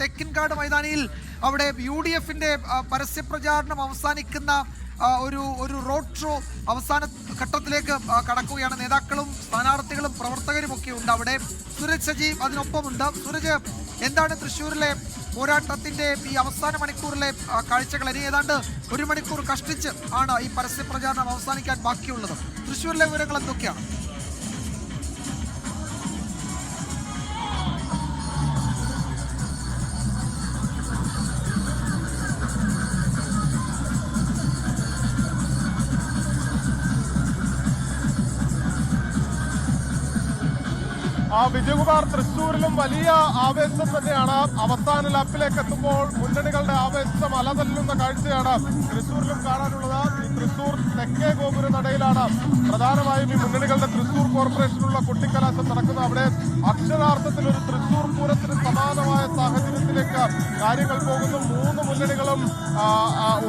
തേക്കിൻകാട് മൈതാനിയിൽ അവിടെ UDF-ന്റെ പരസ്യപ്രചാരണം അവസാനിക്കുന്ന ഒരു റോഡ് ഷോ അവസാന ഘട്ടത്തിലേക്ക് കടക്കുകയാണ്. നേതാക്കളും സ്ഥാനാർത്ഥികളും പ്രവർത്തകരും ഒക്കെ ഉണ്ട് അവിടെ. സൂരജ് സജി അതിനൊപ്പമുണ്ട്. സൂരജ്, എന്താണ് തൃശ്ശൂരിലെ പോരാട്ടത്തിന്റെ ഈ അവസാന മണിക്കൂറിലെ കാഴ്ചകൾ? ഇനി ഏതാണ്ട് 1 മണിക്കൂർ കഷ്ടിച്ച് ആണ് ഈ പരസ്യപ്രചാരണം അവസാനിക്കാൻ ബാക്കിയുള്ളത്. തൃശ്ശൂരിലെ വിവരങ്ങൾ എന്തൊക്കെയാണ്? വിജയകുമാർ, തൃശ്ശൂരിലും വലിയ ആവേശം തന്നെയാണ്. അവസാന ലാപ്പിലേക്ക് എത്തുമ്പോൾ മുന്നണികളുടെ ആവേശം അലതല്ലുന്ന കാഴ്ചയാണ് തൃശ്ശൂരിലും കാണാനുള്ളത്. ഈ തൃശ്ശൂർ തെക്കേ ഗോപുര നടയിലാണ് പ്രധാനമായും ഈ മുന്നണികളുടെ തൃശ്ശൂർ കോർപ്പറേഷനിലുള്ള കൊട്ടിക്കലാശം നടക്കുന്നത്. അവിടെ അക്ഷരാർത്ഥത്തിൽ ഒരു തൃശ്ശൂർ പൂരത്തിന് സമാനമായ സാഹചര്യത്തിലേക്ക് കാര്യങ്ങൾ പോകുന്നു. 3 മുന്നണികളും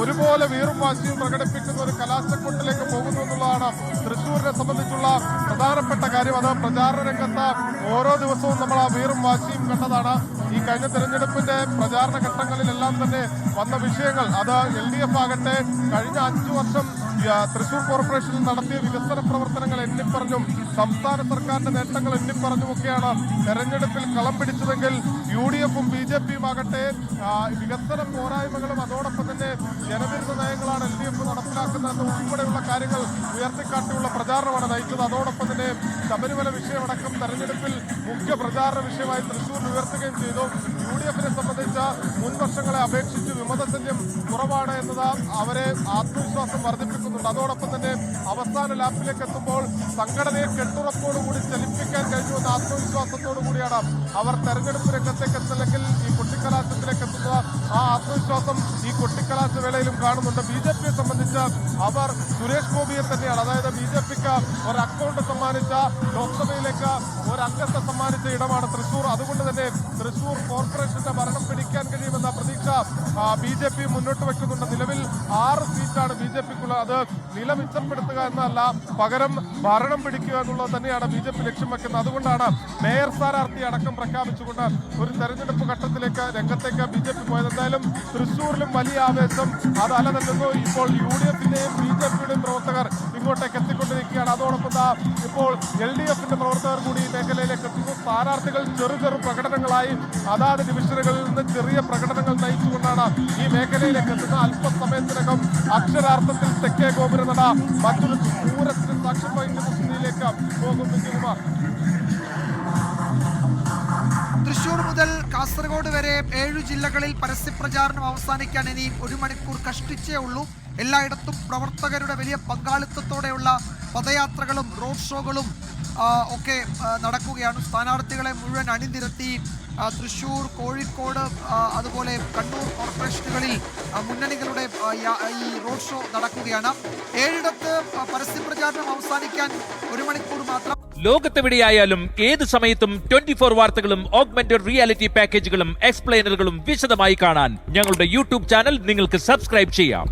ഒരുപോലെ വീറും വാശിയും പ്രകടിപ്പിക്കുന്ന ഒരു കലാശക്കൊട്ടിലേക്ക് പോകുന്നു എന്നുള്ളതാണ് തൃശ്ശൂരിനെ സംബന്ധിച്ചുള്ള പ്രധാനപ്പെട്ട കാര്യം. അത് പ്രചാരണ രംഗത്ത് ഓരോ ദിവസവും നമ്മൾ ആ വീറും വാശിയും കണ്ടതാണ്. ഈ കഴിഞ്ഞ തെരഞ്ഞെടുപ്പിന്റെ പ്രചാരണ ഘട്ടങ്ങളിലെല്ലാം തന്നെ വന്ന വിഷയങ്ങൾ, അത് LDF ആകട്ടെ കഴിഞ്ഞ 5 വർഷം തൃശ്ശൂർ കോർപ്പറേഷനിൽ നടത്തിയ വികസന പ്രവർത്തനങ്ങൾ എണ്ണിപ്പറഞ്ഞും സംസ്ഥാന സർക്കാരിന്റെ നേട്ടങ്ങൾ എണ്ണിപ്പറഞ്ഞുമൊക്കെയാണ് തെരഞ്ഞെടുപ്പിൽ കളം പിടിച്ചതെങ്കിൽ UDF-ഉം BJP-യും ആകട്ടെ വികസന പോരായ്മകളും അതോടൊപ്പം തന്നെ ജനവിരുദ്ധ നയങ്ങളാണ് LDF നടപ്പിലാക്കുന്നതെന്ന് ഉൾപ്പെടെയുള്ള കാര്യങ്ങൾ ഉയർത്തിക്കാട്ടിയുള്ള പ്രചാരണമാണ് നയിച്ചത്. അതോടൊപ്പം തന്നെ ശബരിമല വിഷയമടക്കം തെരഞ്ഞെടുപ്പിൽ മുഖ്യ പ്രചാരണ വിഷയമായി തൃശ്ശൂർ ഉയർത്തുകയും ചെയ്തു. UDF-നെ സംബന്ധിച്ച് മുൻ വർഷങ്ങളെ അപേക്ഷിച്ച് വിമതശല്യം കുറവാണ് എന്നത് അവരെ ആത്മവിശ്വാസം വർദ്ധിപ്പിക്കുന്നുണ്ട്. അതോടൊപ്പം തന്നെ അവസാന ലാപ്പിലേക്ക് എത്തുമ്പോൾ സംഘടനയെ കെട്ടുറപ്പോടുകൂടി ചലിപ്പിക്കാൻ കഴിയുമെന്ന ആത്മവിശ്വാസത്തോടു കൂടിയാണ് അവർ തെരഞ്ഞെടുപ്പ് രംഗത്തേക്ക് എത്തില്ലെങ്കിൽ ഈ കൊട്ടിക്കലാശത്തിലേക്ക് എത്തുന്നത്. ആ ആത്മവിശ്വാസം ഈ കൊട്ടിക്കലാശ വേളയിലും കാണുന്നുണ്ട്. BJP-യെ സംബന്ധിച്ച് അവർ സുരേഷ് ഗോപിയെ തന്നെയാണ്, അതായത് BJP-ക്ക് ഒരു അക്കൗണ്ട് സമ്മാനിച്ച, ലോക്സഭയിലേക്ക് ഒരു അംഗത്തെ സമ്മാനിച്ച ഇടമാണ് തൃശ്ശൂർ. അതുകൊണ്ട് തന്നെ തൃശ്ശൂർ കോർപ്പറേഷന്റെ ഭരണം പിടിക്കാൻ കഴിയുമെന്ന പ്രതീക്ഷ BJP മുന്നോട്ട് വെക്കുന്നുണ്ട്. നിലവിൽ 6 സീറ്റാണ് BJP-ക്കുള്ളത്. അത് നില മിച്ചപ്പെടുത്തുക എന്നല്ല, പകരം ഭരണം പിടിക്കുക എന്നുള്ളത് തന്നെയാണ് BJP ലക്ഷ്യം വെക്കുന്നത്. അതുകൊണ്ടാണ് മേയർ സ്ഥാനാർത്ഥി അടക്കം പ്രഖ്യാപിച്ചുകൊണ്ട് ഒരു തെരഞ്ഞെടുപ്പ് ഘട്ടത്തിലേക്ക് രംഗത്തേക്ക് BJP പോയത്. എന്തായാലും തൃശ്ശൂരിലും വലിയ ആവേശം അത് അലതല്ലുന്നു. ഇപ്പോൾ UDF-ന്റെയും BJP-യുടെയും പ്രവർത്തകർ ഇങ്ങോട്ടേക്ക് എത്തിക്കൊണ്ടിരിക്കുകയാണ്. അതോടൊപ്പം ഇപ്പോൾ LDF-ന്റെ പ്രവർത്തകർ കൂടി ഈ മേഖലയിലേക്ക് എത്തുന്നു. സ്ഥാനാർത്ഥികൾ ചെറു പ്രകടനങ്ങളായി അതാത് ഡിവിഷനുകളിൽ നിന്ന് ചെറിയ പ്രകടനങ്ങൾ നയിച്ചുകൊണ്ടാണ് ഈ മേഖലയിലേക്ക് എത്തുന്നത്. അല്പസമയത്തിനകം അക്ഷരാർത്ഥത്തിൽ തെക്കേ ഗോപുര നട മറ്റൊരു പൂരത്തിന് സാക്ഷ്യം വഹിക്കുന്ന സ്ഥിതിയിലേക്ക് പോകും. വിജയകുമാർ, തൃശൂർ മുതൽ കാസർഗോഡ് വരെ 7 ജില്ലകളിൽ പരസ്യപ്രചാരണം അവസാനിക്കാൻ ഇനി 1 മണിക്കൂർ കഷ്ടിച്ചേ ഉള്ളൂ. എല്ലായിടത്തും പ്രവർത്തകരുടെ വലിയ പങ്കാളിത്തത്തോടെയുള്ള പദയാത്രകളും റോഡ് ഷോകളും ഒക്കെ നടക്കുകയാണ്. സ്ഥാനാർത്ഥികളെ മുഴുവൻ അണിനിരത്തി തൃശ്ശൂർ, കോഴിക്കോട്, അതുപോലെ കണ്ണൂർ കോർപ്പറേഷനുകളിൽ മുന്നണികളുടെ ഈ റോഡ് ഷോ നടക്കുകയാണ്. 7ഇടത്ത് പരസ്യപ്രചാരണം അവസാനിക്കാൻ 1 മണിക്കൂർ മാത്രം. ലോകത്തെവിടെയായാലും ഏത് സമയത്തും 24 വാർത്തകളും ഓഗ്മെന്റഡ് റിയാലിറ്റി പാക്കേജുകളും എക്സ്പ്ലെയിനറുകളും വിശദമായി കാണാൻ ഞങ്ങളുടെ YouTube ചാനൽ നിങ്ങൾക്ക് സബ്സ്ക്രൈബ് ചെയ്യാം.